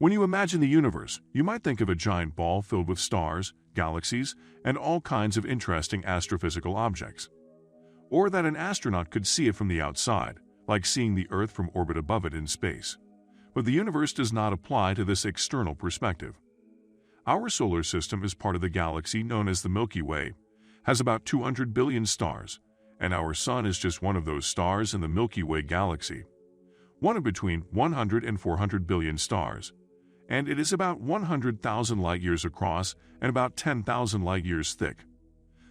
When you imagine the universe, you might think of a giant ball filled with stars, galaxies, and all kinds of interesting astrophysical objects. Or that an astronaut could see it from the outside, like seeing the Earth from orbit above it in space. But the universe does not apply to this external perspective. Our solar system is part of the galaxy known as the Milky Way, has about 200 billion stars, and our Sun is just one of those stars in the Milky Way Galaxy, one of between 100 and 400 billion stars, and it is about 100,000 light-years across and about 10,000 light-years thick.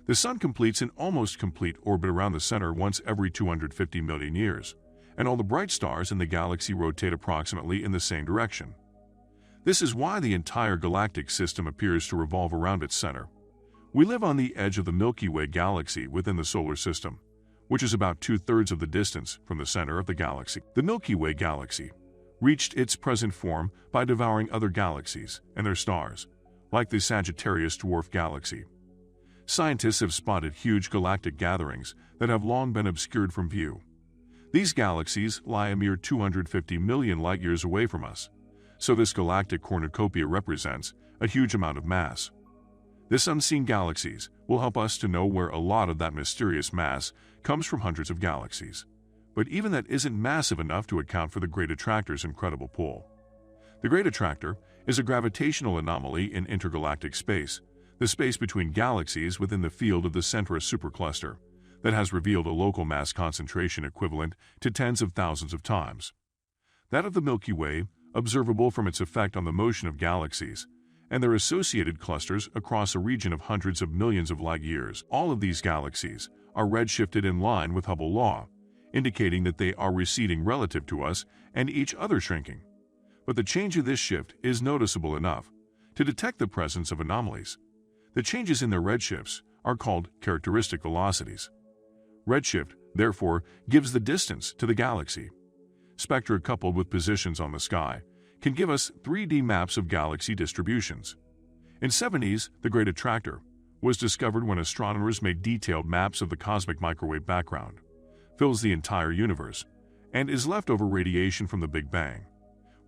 The Sun completes an almost complete orbit around the center once every 250 million years, and all the bright stars in the galaxy rotate approximately in the same direction. This is why the entire galactic system appears to revolve around its center. We live on the edge of the Milky Way Galaxy within the solar system, which is about 2/3 of the distance from the center of the galaxy. The Milky Way Galaxy reached its present form by devouring other galaxies and their stars, like the Sagittarius dwarf galaxy. Scientists have spotted huge galactic gatherings that have long been obscured from view. These galaxies lie a mere 250 million light-years away from us, so this galactic cornucopia represents a huge amount of mass. This unseen galaxies will help us to know where a lot of that mysterious mass comes from hundreds of galaxies. But even that isn't massive enough to account for the Great Attractor's incredible pull. The Great Attractor is a gravitational anomaly in intergalactic space, the space between galaxies within the field of the Centaurus supercluster, that has revealed a local mass concentration equivalent to tens of thousands of times that of the Milky Way, observable from its effect on the motion of galaxies and their associated clusters across a region of hundreds of millions of light-years. All of these galaxies are redshifted in line with Hubble law, indicating that they are receding relative to us and each other shrinking. But the change of this shift is noticeable enough to detect the presence of anomalies. The changes in their redshifts are called characteristic velocities. Redshift, therefore, gives the distance to the galaxy. Spectra coupled with positions on the sky can give us 3D maps of galaxy distributions. In 70s, the Great Attractor was discovered when astronomers made detailed maps of the cosmic microwave background, fills the entire universe, and is leftover radiation from the Big Bang,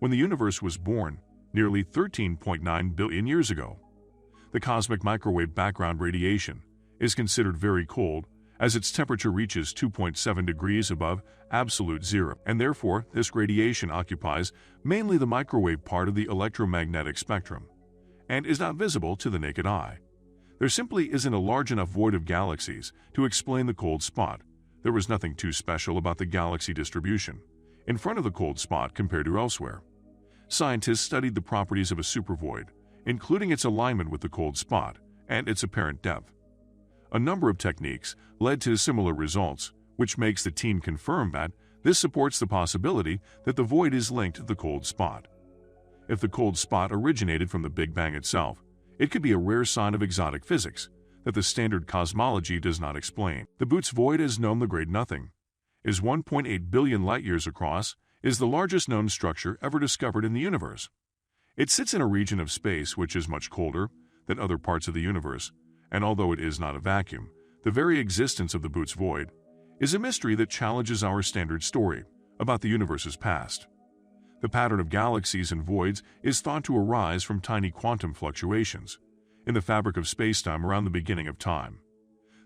when the universe was born nearly 13.9 billion years ago. The cosmic microwave background radiation is considered very cold as its temperature reaches 2.7 degrees above absolute zero, and therefore this radiation occupies mainly the microwave part of the electromagnetic spectrum and is not visible to the naked eye. There simply isn't a large enough void of galaxies to explain the cold spot. There was nothing too special about the galaxy distribution in front of the cold spot compared to elsewhere. Scientists studied the properties of a supervoid, including its alignment with the cold spot and its apparent depth. A number of techniques led to similar results, which makes the team confirm that this supports the possibility that the void is linked to the cold spot. If the cold spot originated from the Big Bang itself, it could be a rare sign of exotic physics that the standard cosmology does not explain. The Boötes void, as known the Great Nothing, is 1.8 billion light-years across, is the largest known structure ever discovered in the universe. It sits in a region of space which is much colder than other parts of the universe, and although it is not a vacuum, the very existence of the Boötes void is a mystery that challenges our standard story about the universe's past. The pattern of galaxies and voids is thought to arise from tiny quantum fluctuations in the fabric of spacetime around the beginning of time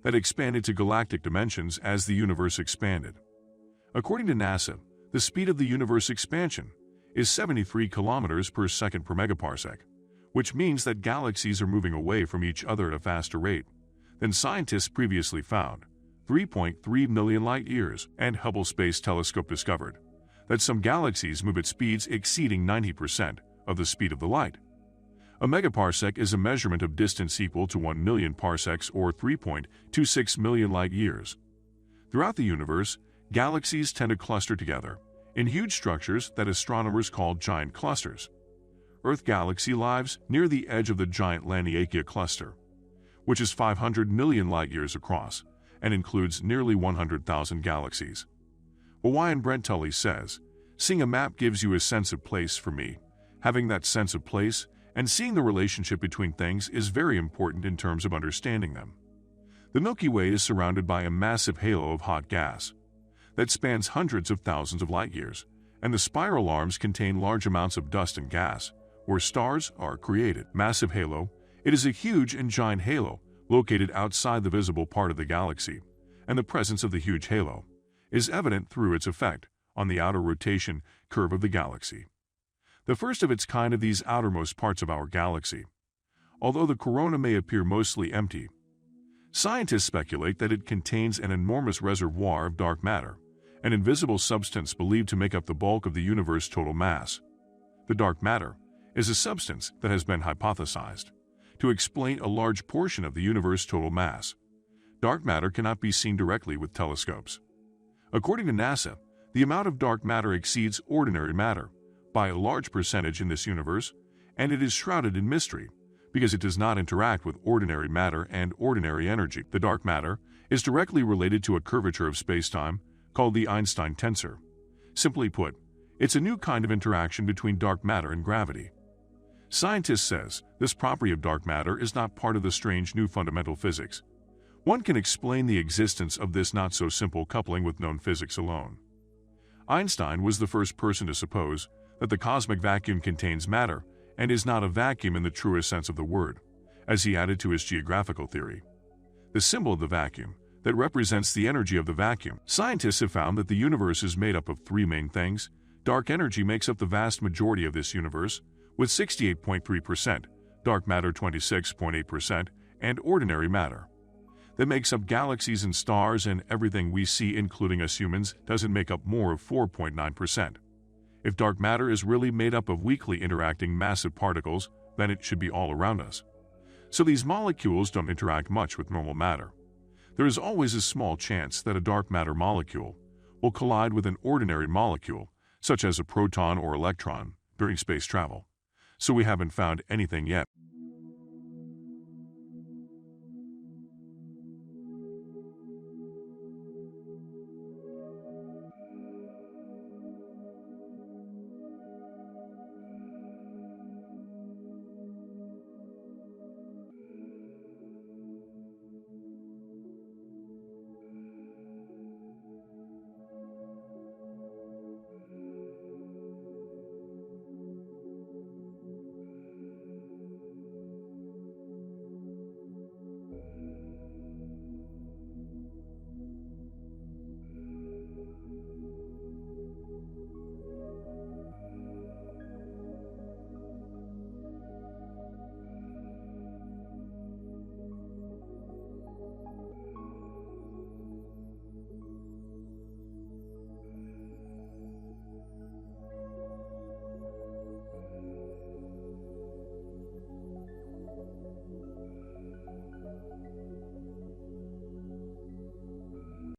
that expanded to galactic dimensions as the universe expanded. According to NASA, the speed of the universe expansion is 73 kilometers per second per megaparsec, which means that galaxies are moving away from each other at a faster rate than scientists previously found, 3.3 million light-years, and Hubble Space Telescope discovered that some galaxies move at speeds exceeding 90% of the speed of the light. A megaparsec is a measurement of distance equal to 1 million parsecs or 3.26 million light-years. Throughout the universe, galaxies tend to cluster together in huge structures that astronomers call giant clusters. Earth galaxy lies near the edge of the giant Laniakea cluster, which is 500 million light-years across and includes nearly 100,000 galaxies. Hawaiian Brent Tully says, "Seeing a map gives you a sense of place for me. Having that sense of place and seeing the relationship between things is very important in terms of understanding them." The Milky Way is surrounded by a massive halo of hot gas that spans hundreds of thousands of light-years, and the spiral arms contain large amounts of dust and gas, where stars are created. Massive halo. It is a huge and giant halo located outside the visible part of the galaxy, and the presence of the huge halo is evident through its effect on the outer rotation curve of the galaxy. The first of its kind of these outermost parts of our galaxy. Although the corona may appear mostly empty, scientists speculate that it contains an enormous reservoir of dark matter, an invisible substance believed to make up the bulk of the universe's total mass. The dark matter is a substance that has been hypothesized to explain a large portion of the universe's total mass. Dark matter cannot be seen directly with telescopes. According to NASA, the amount of dark matter exceeds ordinary matter by a large percentage in this universe, and it is shrouded in mystery because it does not interact with ordinary matter and ordinary energy. The dark matter is directly related to a curvature of spacetime called the Einstein tensor. Simply put, it's a new kind of interaction between dark matter and gravity. Scientists says this property of dark matter is not part of the strange new fundamental physics. One can explain the existence of this not-so-simple coupling with known physics alone. Einstein was the first person to suppose that the cosmic vacuum contains matter and is not a vacuum in the truest sense of the word, as he added to his geographical theory. The symbol of the vacuum that represents the energy of the vacuum. Scientists have found that the universe is made up of three main things. Dark energy makes up the vast majority of this universe, with 68.3%, dark matter 26.8%, and ordinary matter. That makes up galaxies and stars, and everything we see, including us humans, doesn't make up more of 4.9%. If dark matter is really made up of weakly interacting massive particles, then it should be all around us. So these molecules don't interact much with normal matter. There is always a small chance that a dark matter molecule will collide with an ordinary molecule, such as a proton or electron, during space travel. So we haven't found anything yet.